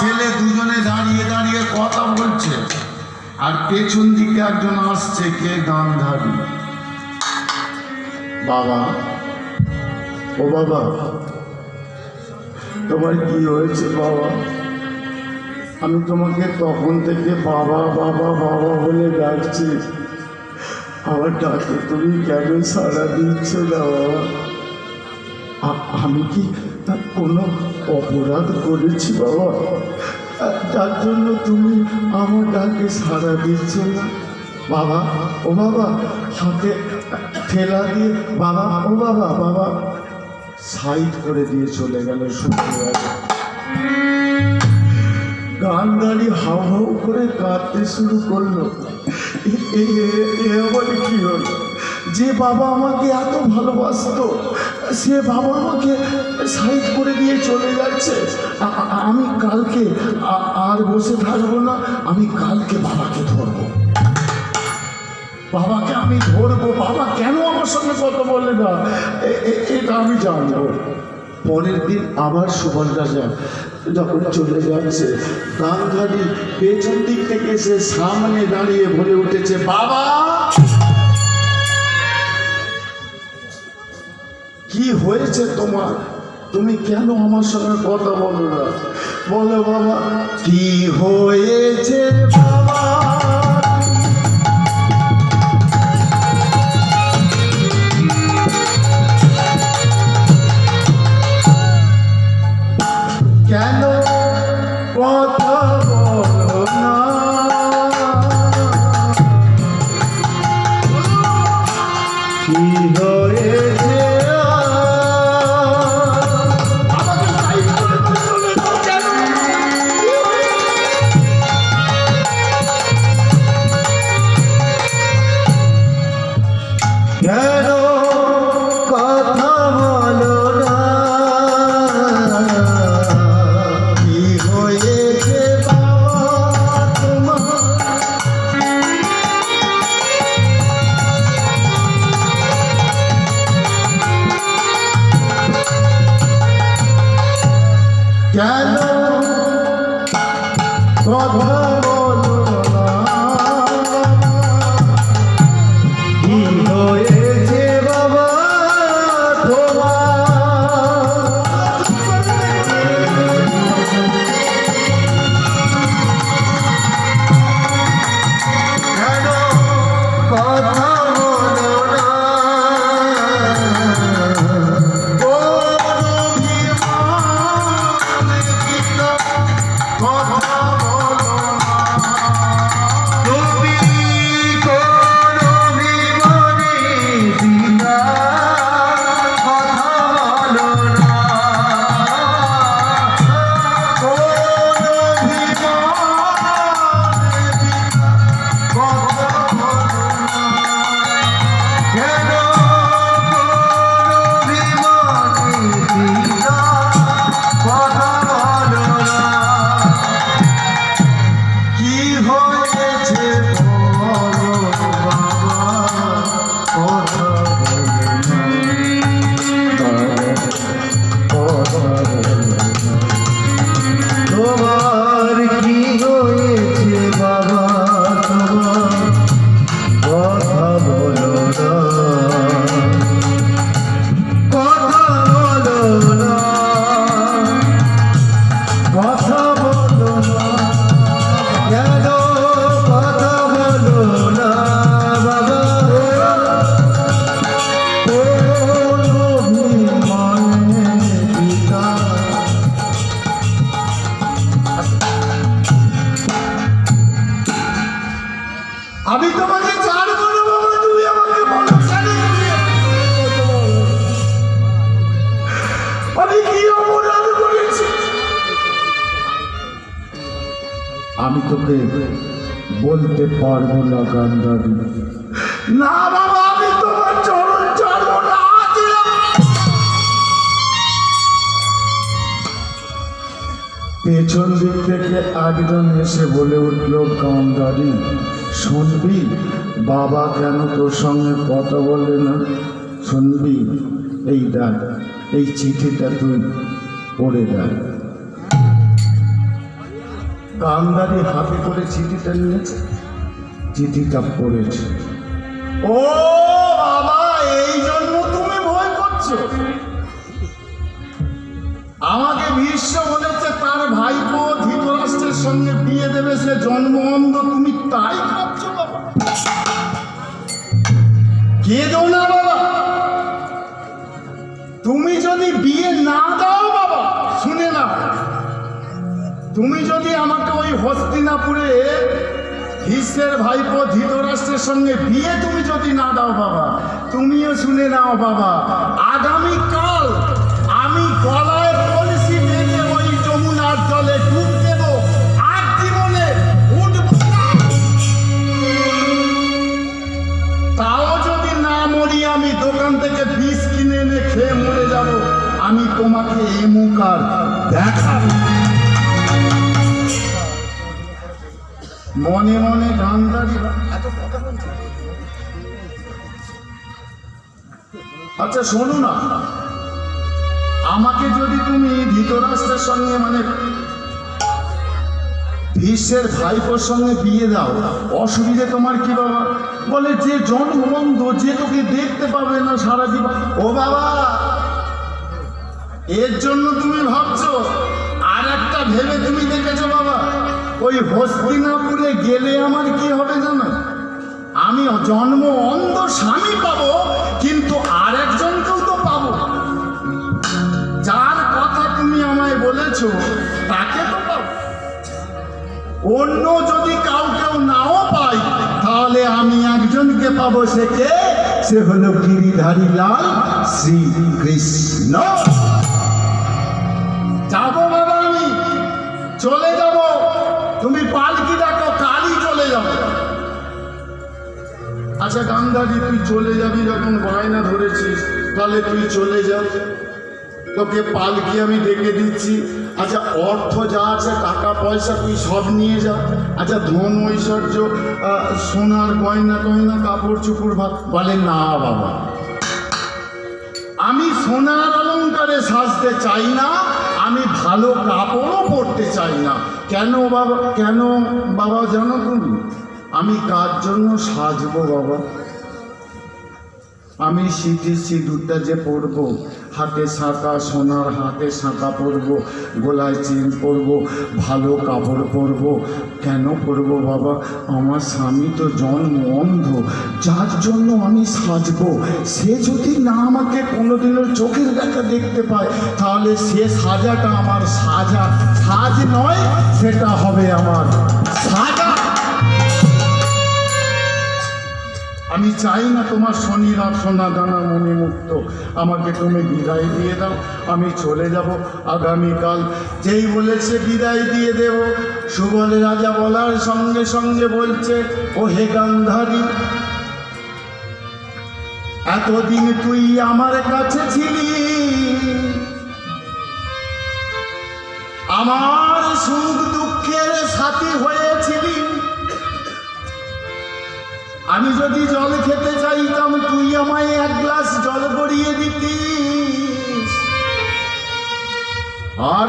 ছেলে দুজনে দাঁড়িয়ে দাঁড়িয়ে কথা বলছে, আর পেছন দিকে একজন আসছে, কে? গান্ধারী। বাবা, ও বাবা, তোমার কি হয়েছে বাবা? আমি তোমাকে তখন থেকে বাবা বাবা বাবা বলে ডাকছি, আমার ডাকে তুমি কেন সাড়া দিচ্ছ না বাবা? আমি কি কোনো অপরাধ করেছি বাবা, যার জন্য তুমি আমার ডাকে সাড়া দিচ্ছ না? বাবা, ও বাবা, হাতে ঠেলা দিয়ে বাবা, ও বাবা, বাবা সাইড করে দিয়ে চলে গেল। শুনতে গান্ধারী হাউ হাউ করে কাঁদতে শুরু করলো। আবার কি হলো? যে বাবা আমাকে এত ভালোবাসতো, সে বাবা আমাকে সাইড করে দিয়ে চলে যাচ্ছে। আমি কালকে আর বসে থাকবো না, আমি কালকে বাবাকে ধরবো, বাবাকে আমি ধরবো। বাবা কেন আমার সঙ্গে কথা বলে না, এটা আমি জানবো। পরের দিন আবার সুবর্ণা যখন চলে যাচ্ছে, গান্ধারী পেছন দিক থেকে সে সামনে দাঁড়িয়ে বলে উঠেছে, বাবা কি হয়েছে তোমার? তুমি কেন আমার সঙ্গে কথা বলো না? বলো বাবা, কি হয়েছে বাবা? কেন কথা বলো না? কি হয়েছে? কেন কথা বলো না? কি হয়েছে বাবা তোমার? কেন কথা বলো না? আমি তোমাকে ছাড়বো না বাবা, তুমি আমাকে বলো আমি কি অপরাধ করেছি? আমি তোকে বলতে পারবো না গান্ধারী। না বাবা, আমি তোমার চরণ ছাড়বো না। পেছন দিক থেকে একজন এসে বলে উঠল, গান্ধারী শুনবি, বাবা কেন তোর সঙ্গে কথা বলে না? শুনবি? এই দেখ, এই চিঠিটা তুই পড়ে দেখ। গান্ধারী হাতে করে চিঠিটা নিয়েছে, চিঠিটা পড়েছে। ও বাবা, এই জন্য তুমি ভয় করছো? আমাকে ভীষ্ম বলেছে তার ভাইপো ধৃতরাষ্ট্রের সঙ্গে বিয়ে দেবে, সে জন্ম অন্ধ, তুমি তাই ভাবছো বাবা? কেঁদো না বাবা, তুমি যদি বিয়ে না দাও বাবা, শুনে না, তুমি যদি আমাকে ওই হস্তিনাপুরে ভীষ্মের ভাইপো ধৃতরাষ্ট্রের সঙ্গে বিয়ে তুমি যদি না দাও বাবা, তুমিও শুনে নাও বাবা, আগামীকাল আমি গলায় কলসি বেঁধে ওই যমুনার জলে ডুব দেব, আর জীবনে উঠব না। তাও যদি না মরি, আমি দোকান থেকে বিষ কিনে এনে খেয়ে মরে যাব, আমি তোমাকে এই মুখ আর দেখাবো। মনে মনে গান্ধারী এত কথা বলছে। আচ্ছা শোনো না, আমাকে যদি তুমি ধৃতরাষ্ট্রের সঙ্গে মানে ভীষ্মের ভাইপোর সঙ্গে বিয়ে দাও, অসুবিধে তোমার কি বাবা? বলে যে জন্মবন্ধ, যে তোকে দেখতে পাবে না সারা জীবন। ও বাবা, এর জন্য তুমি ভাবছো? আর একটা ভেবে তুমি দেখেছো বাবা, ওই হস্তিনাপুরে গেলে আমার কি হবে জানো? আমি জন্ম অন্ধ স্বামী পাবো, কিন্তু আর একজনকেও তো পাবো। যার কথা তুমি আমায় বলেছো তাকে তো পাবো। অন্য যদি কাউকেও নাও পাই, তাহলে আমি একজনকে পাবো। সে কে? সে হলো গিরিধারী লাল শ্রীকৃষ্ণ। যাবো বাবা, আমি চলে যাব, তুমি পালকি ডাকো, কালই চলে যাবো। আচ্ছা গান্ধারী, তুই চলে যাবি যখন বায়না ধরেছিস, তাহলে তুই চলে যা, তোকে পালকি আমি ডেকে দিচ্ছি। আচ্ছা অর্থ যা আছে, টাকা পয়সা তুই সব নিয়ে যা। আচ্ছা ধন ঐশ্বর্য, সোনার গয়না টয়না, কাপড় চুপড় ভাত। বলে না বাবা, আমি সোনার অলঙ্কারে সাজতে চাই না, আমি ভালো কাপড়ও পরতে চাই না। কেন বাবা? কেন বাবা জানো তুমি? আমি কার জন্য সাজবো বাবা? আমি সিঁথি সিঁদুরটা যে পরবো, হাতে শাঁখা, সোনার হাতে শাঁখা পরবো, গলায় চেন পরবো, ভালো কাপড় পরবো, কেন পরবো বাবা? আমার স্বামী তো জন্ম অন্ধ, যার জন্য আমি সাজবো, সে যদি না আমাকে কোনোদিনও চোখের দেখা দেখতে পায়, তাহলে সে সাজাটা আমার সাজ নয়, সেটা হবে আমার সাজা। আমি চাই না তোমার শনিরাত সোনা দানা মণিমুক্ত, আমাকে তুমি বিদায় দিয়ে দাও, আমি চলে যাব আগামীকাল। যেই বলেছে বিদায় দিয়ে দেব, সুবল রাজা বলার সঙ্গে সঙ্গে বলছে, ও হে গান্ধারী, এতদিন তুই আমার কাছে ছিলি, আমার সুখ দুঃখের সাথী হয়েছিলি। আমি যদি জল খেতে চাইতাম, তুই আমায় এক গ্লাস জল গড়িয়ে দিতিস। আর